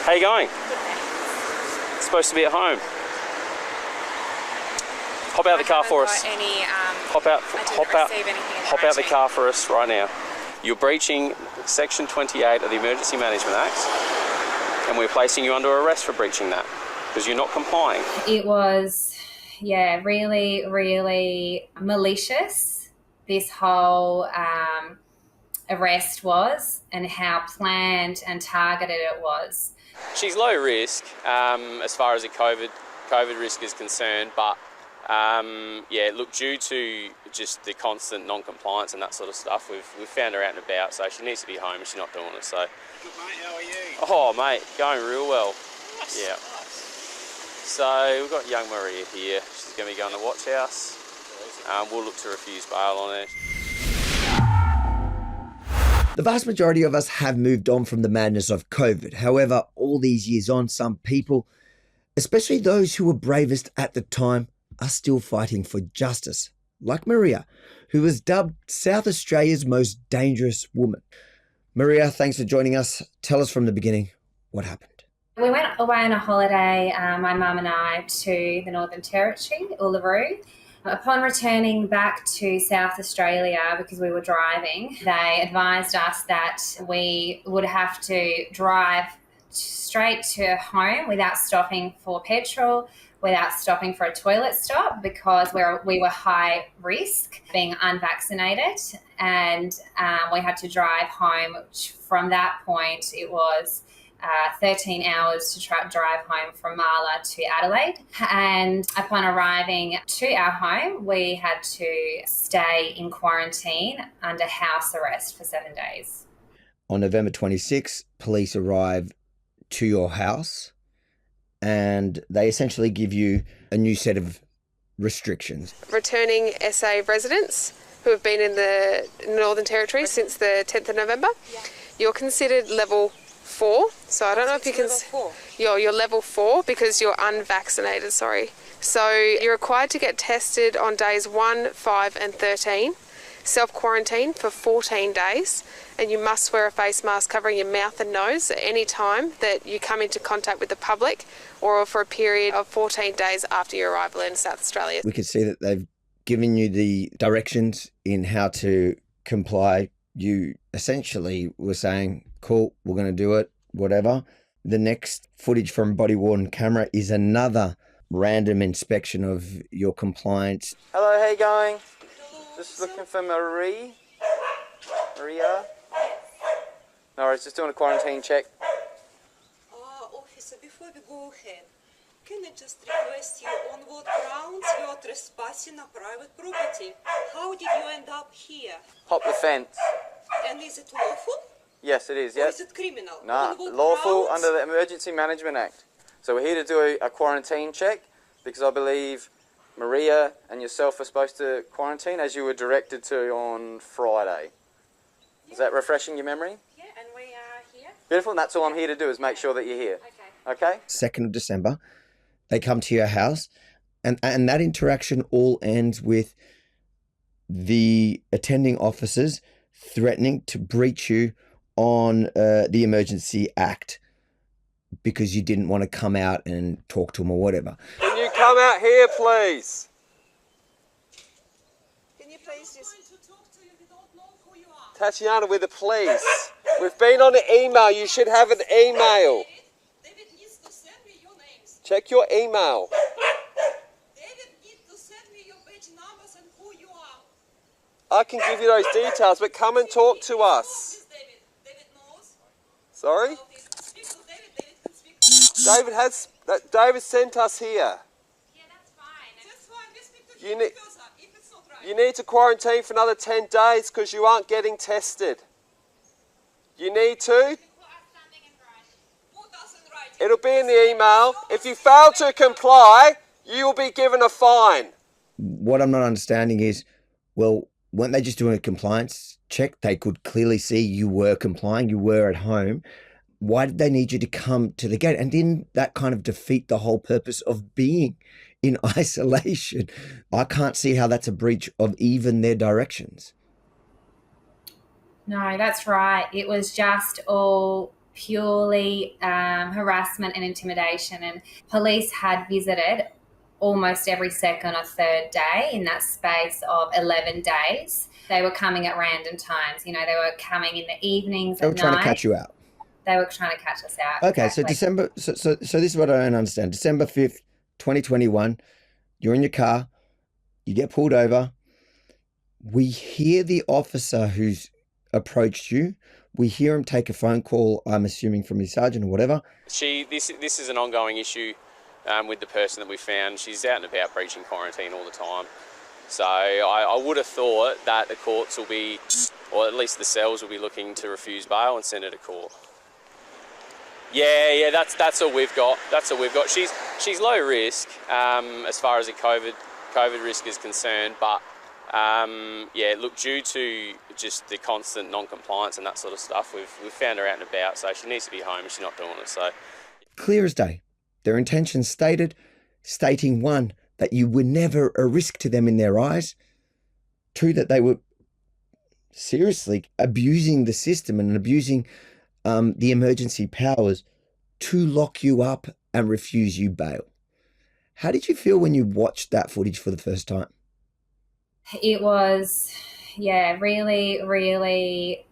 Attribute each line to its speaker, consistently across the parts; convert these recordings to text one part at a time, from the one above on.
Speaker 1: How you going? Supposed to be at home. Hop out the car for us. Hop out the car for us right now. You're breaching Section 28 of the Emergency Management Act, and we're placing you under arrest for breaching that because you're not complying.
Speaker 2: It was, really, really malicious, this whole arrest was, and how planned and targeted it was.
Speaker 1: She's low risk as far as the COVID risk is concerned, but due to just the constant non-compliance and that sort of stuff, we've found her out and about, so she needs to be home and she's not doing it. So.
Speaker 3: Good mate, how are you?
Speaker 1: Oh mate, going real well.
Speaker 3: Nice.
Speaker 1: Yeah. So we've got young Maria here. She's going to be going to watch house. We'll look to refuse bail on her.
Speaker 4: The vast majority of us have moved on from the madness of COVID. However, all these years on, some people, especially those who were bravest at the time, are still fighting for justice, like Maria, who was dubbed South Australia's most dangerous woman. Maria, thanks for joining us. Tell us from the beginning what happened.
Speaker 2: We went away on a holiday, my mum and I, to the Northern Territory, Uluru. Upon returning back to South Australia, because we were driving, they advised us that we would have to drive straight to home without stopping for petrol, without stopping for a toilet stop, because we were high risk being unvaccinated, and we had to drive home. From that point, it was 13 hours to drive home from Marla to Adelaide. And upon arriving to our home, we had to stay in quarantine under house arrest for 7 days.
Speaker 4: On November 26, police arrive to your house and they essentially give you a new set of restrictions.
Speaker 5: Returning SA residents who have been in the Northern Territory since the 10th of November, you're considered level 4. So I don't know if you can... You're level 4 because you're unvaccinated, So you're required to get tested on days 1, 5 and 13, self-quarantine for 14 days, and you must wear a face mask covering your mouth and nose at any time that you come into contact with the public or for a period of 14 days after your arrival in South Australia.
Speaker 4: We can see that they've given you the directions in how to comply. You essentially were saying, cool, we're going to do it, whatever. The next footage from body-worn camera is another random inspection of your compliance.
Speaker 6: Hello, how you going? Just looking for Maria. No worries, just doing a quarantine check.
Speaker 7: Officer, before we go ahead, can I just request you on what grounds you are trespassing on private property? How did you end up here?
Speaker 6: Hop the fence.
Speaker 7: And is it lawful?
Speaker 6: Yes, it is,
Speaker 7: Or
Speaker 6: yes.
Speaker 7: is it criminal?
Speaker 6: Nah,
Speaker 7: On what
Speaker 6: lawful
Speaker 7: grounds?
Speaker 6: under the Emergency Management Act. So we're here to do a quarantine check because I believe Maria and yourself are supposed to quarantine as you were directed to on Friday. Is that refreshing your memory?
Speaker 2: Yeah, and we are here.
Speaker 6: Beautiful, and that's all I'm here to do is make sure that you're here. Okay?
Speaker 4: 2nd of December, they come to your house and that interaction all ends with the attending officers threatening to breach you on the Emergency Act because you didn't want to come out and talk to them or whatever.
Speaker 8: Can you come out here, please?
Speaker 7: Can you please just...
Speaker 8: Tatiana, we're the police. We've been on an email. You should have an email.
Speaker 7: David needs to send me your names.
Speaker 8: Check your email.
Speaker 7: David needs to send me your badge numbers and who you are.
Speaker 8: I can give you those details, but come and talk to us.
Speaker 7: David knows.
Speaker 8: Sorry?
Speaker 7: Speak to David. David can speak to
Speaker 8: David sent us here.
Speaker 2: Yeah, that's fine.
Speaker 7: That's fine. We speak to
Speaker 8: You
Speaker 7: him
Speaker 8: need-
Speaker 7: because if it's not right.
Speaker 8: You need to quarantine for another 10 days because you aren't getting tested. You need to.
Speaker 7: Put us in writing.
Speaker 8: It'll be in the email. If you fail to comply, you will be given a fine.
Speaker 4: What I'm not understanding is, well, weren't they just doing a compliance check? They could clearly see you were complying, you were at home. Why did they need you to come to the gate? And didn't that kind of defeat the whole purpose of being in isolation? I can't see how that's a breach of even their directions.
Speaker 2: No, that's right. It was just all purely harassment and intimidation. And police had visited almost every second or third day in that space of 11 days. They were coming at random times. They were coming in the evenings,
Speaker 4: They were trying to catch you out.
Speaker 2: They were trying to catch us out.
Speaker 4: Okay,
Speaker 2: exactly.
Speaker 4: so December, so this is what I don't understand. December 5th, 2021, you're in your car, you get pulled over. We hear the officer who's approached you. We hear him take a phone call, I'm assuming from his sergeant or whatever.
Speaker 1: This is an ongoing issue with the person that we found. She's out and about breaching quarantine all the time. So I would have thought that the courts will be, or at least the cells will be looking to refuse bail and send her to court. Yeah, that's all we've got. That's all we've got. She's low risk as far as the COVID risk is concerned, but look, due to just the constant non-compliance and that sort of stuff, we've found her out and about, so she needs to be home and she's not doing it. So
Speaker 4: clear as day, their intentions stating 1, that you were never a risk to them in their eyes, 2, that they were seriously abusing the system and abusing the emergency powers to lock you up and refuse you bail. How did you feel when you watched that footage for the first time?
Speaker 2: It was, really, really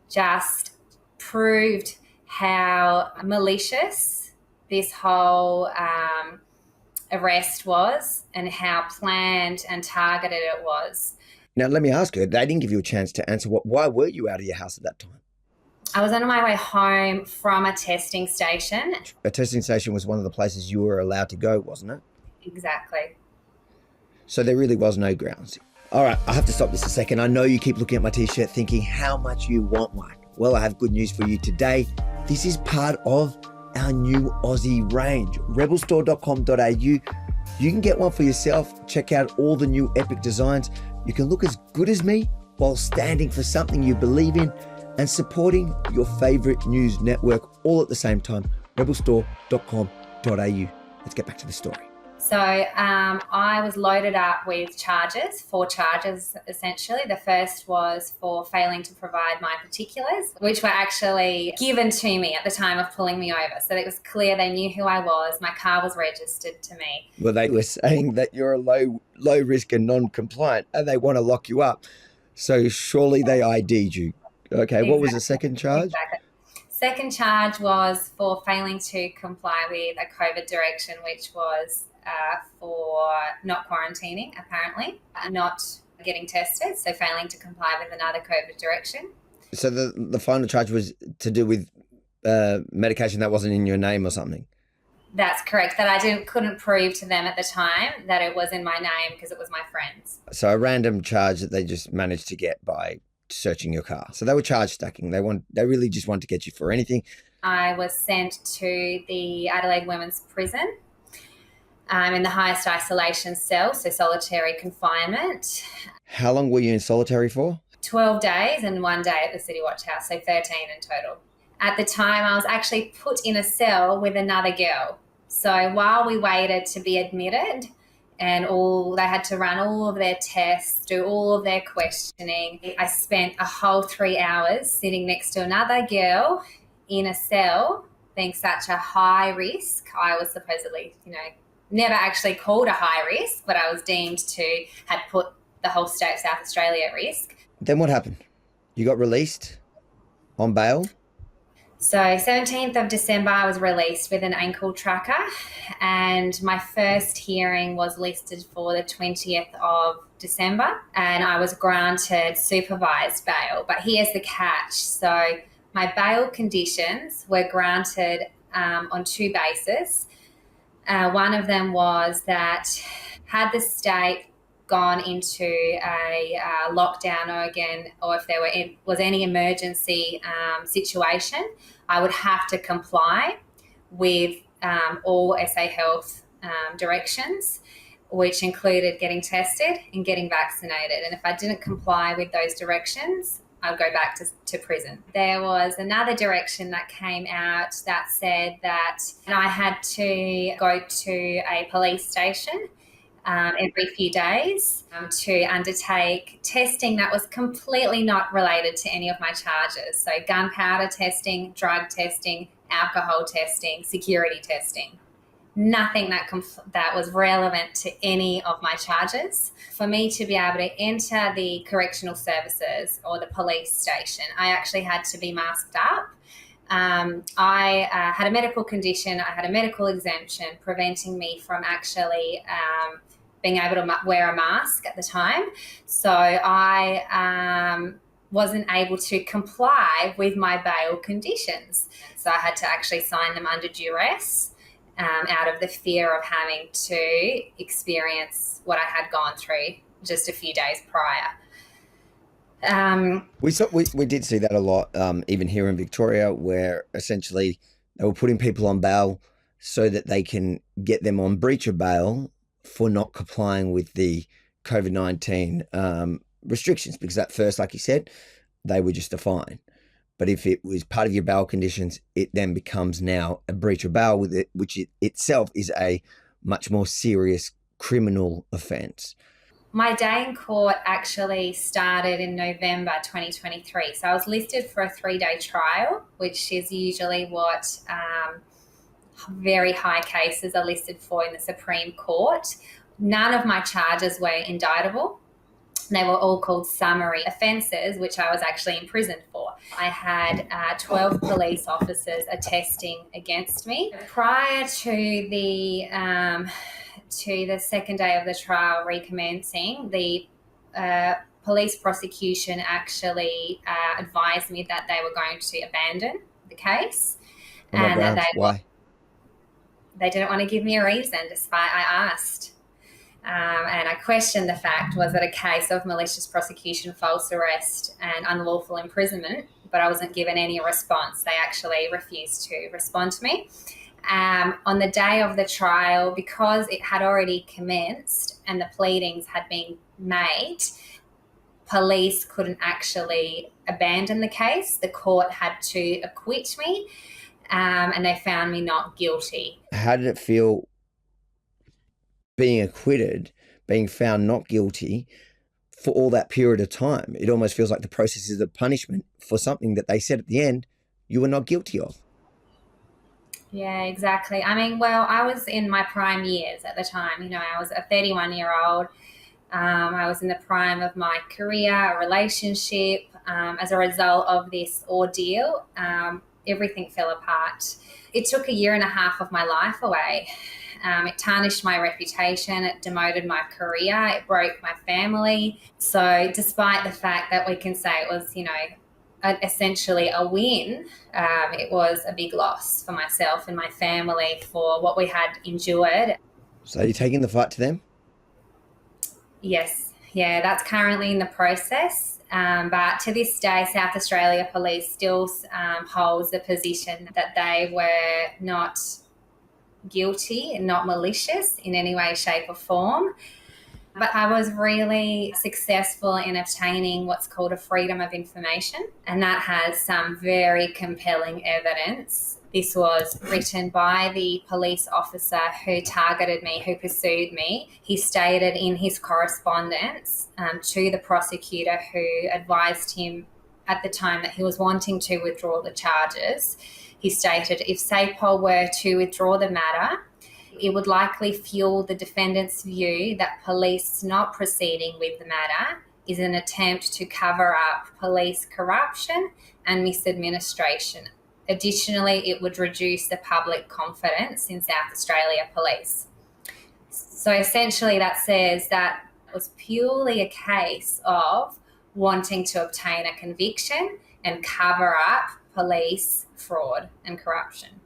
Speaker 2: just proved how malicious this whole arrest was and how planned and targeted it was.
Speaker 4: Now, let me ask you, they didn't give you a chance to answer. Why were you out of your house at that time?
Speaker 2: I was on my way home from a testing station.
Speaker 4: A testing station was one of the places you were allowed to go, wasn't it?
Speaker 2: Exactly.
Speaker 4: So there really was no grounds. All right, I have to stop this a second. I know you keep looking at my t-shirt thinking how much you want one. Well, I have good news for you today. This is part of our new Aussie range, rebelstore.com.au. You can get one for yourself. Check out all the new epic designs. You can look as good as me while standing for something you believe in and supporting your favorite news network all at the same time, rebelstore.com.au. Let's get back to the story.
Speaker 2: So I was loaded up with charges, 4 charges essentially. The first was for failing to provide my particulars, which were actually given to me at the time of pulling me over. So it was clear they knew who I was. My car was registered to me.
Speaker 4: Well, they were saying that you're a low risk and non-compliant and they want to lock you up. So surely they ID'd you. Okay, exactly. What was the second charge?
Speaker 2: Exactly. Second charge was for failing to comply with a COVID direction, which was for not quarantining, apparently, not getting tested, so failing to comply with another COVID direction.
Speaker 4: So the final charge was to do with medication that wasn't in your name or something?
Speaker 2: That's correct, that I couldn't prove to them at the time that it was in my name because it was my friend's.
Speaker 4: So a random charge that they just managed to get by searching your car. So they were charge stacking. They really just want to get you for anything.
Speaker 2: I was sent to the Adelaide Women's Prison in the highest isolation cell, so solitary confinement.
Speaker 4: How long were you in solitary for?
Speaker 2: 12 days and 1 day at the City Watch House, so 13 in total. At the time, I was actually put in a cell with another girl. So while we waited to be admitted, and they had to run all of their tests, do all of their questioning, I spent a whole 3 hours sitting next to another girl in a cell, being such a high risk. I was supposedly, never actually called a high risk, but I was deemed to had put the whole state of South Australia at risk.
Speaker 4: Then what happened? You got released on bail?
Speaker 2: So 17th of December, I was released with an ankle tracker, and my first hearing was listed for the 20th of December, and I was granted supervised bail. But here's the catch. So my bail conditions were granted on 2 bases. One of them was that had the state gone into a lockdown or if there was any emergency situation, I would have to comply with all SA Health directions, which included getting tested and getting vaccinated. And if I didn't comply with those directions, I'd go back to prison. There was another direction that came out that said that I had to go to a police station every few days to undertake testing that was completely not related to any of my charges. So gunpowder testing, drug testing, alcohol testing, security testing. Nothing that was relevant to any of my charges. For me to be able to enter the correctional services or the police station, I actually had to be masked up. I had a medical condition. I had a medical exemption preventing me from actually being able to wear a mask at the time. So I wasn't able to comply with my bail conditions. So I had to actually sign them under duress out of the fear of having to experience what I had gone through just a few days prior.
Speaker 4: We did see that a lot, even here in Victoria, where essentially they were putting people on bail so that they can get them on breach of bail for not complying with the COVID-19 restrictions, because at first, like you said, they were just a fine. But if it was part of your bail conditions, it then becomes now a breach of bail, with it, which itself is a much more serious criminal offence.
Speaker 2: My day in court actually started in November 2023. So I was listed for a 3-day trial, which is usually what very high cases are listed for in the Supreme Court. None of my charges were indictable. They were all called summary offences, which I was actually imprisoned for. I had 12 police officers attesting against me. Prior to the second day of the trial recommencing, the police prosecution actually advised me that they were going to abandon the case.
Speaker 4: And that why?
Speaker 2: They didn't want to give me a reason despite I asked. And I questioned the fact, was it a case of malicious prosecution, false arrest and unlawful imprisonment, but I wasn't given any response. They actually refused to respond to me. On the day of the trial, because it had already commenced and the pleadings had been made, police couldn't actually abandon the case. The court had to acquit me, and they found me not guilty.
Speaker 4: How did it feel being acquitted, being found not guilty for all that period of time? It almost feels like the process is a punishment for something that they said at the end you were not guilty of.
Speaker 2: Yeah, exactly. I mean, well, I was in my prime years at the time. You know, I was a 31-year-old. I was in the prime of my career, a relationship. As a result of this ordeal, everything fell apart. It took 1.5 years of my life away. It tarnished my reputation. It demoted my career. It broke my family. So despite the fact that we can say it was, you know, essentially a win, it was a big loss for myself and my family for what we had endured.
Speaker 4: So you're taking the fight to them?
Speaker 2: Yes. Yeah, that's currently in the process. But to this day, South Australia Police still holds the position that they were not guilty and not malicious in any way, shape or form. But I was really successful in obtaining what's called a freedom of information, and that has some very compelling evidence. This was written by the police officer who targeted me, who pursued me. He stated in his correspondence to the prosecutor who advised him at the time that he was wanting to withdraw the charges. He stated, if SAPOL were to withdraw the matter, it would likely fuel the defendant's view that police not proceeding with the matter is an attempt to cover up police corruption and misadministration. Additionally, it would reduce the public confidence in South Australia Police. So essentially that says that it was purely a case of wanting to obtain a conviction and cover up police fraud and corruption.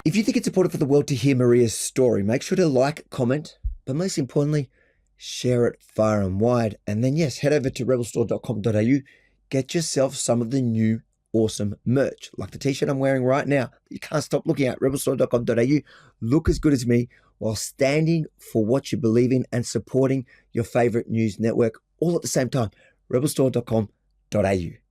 Speaker 4: If you think it's important for the world to hear Maria's story, make sure to like, comment, but most importantly, share it far and wide. And then, yes, head over to rebelstore.com.au. Get yourself some of the new awesome merch, like the t-shirt I'm wearing right now. You can't stop looking at rebelstore.com.au. Look as good as me while standing for what you believe in and supporting your favorite news network all at the same time. rebelstore.com.au.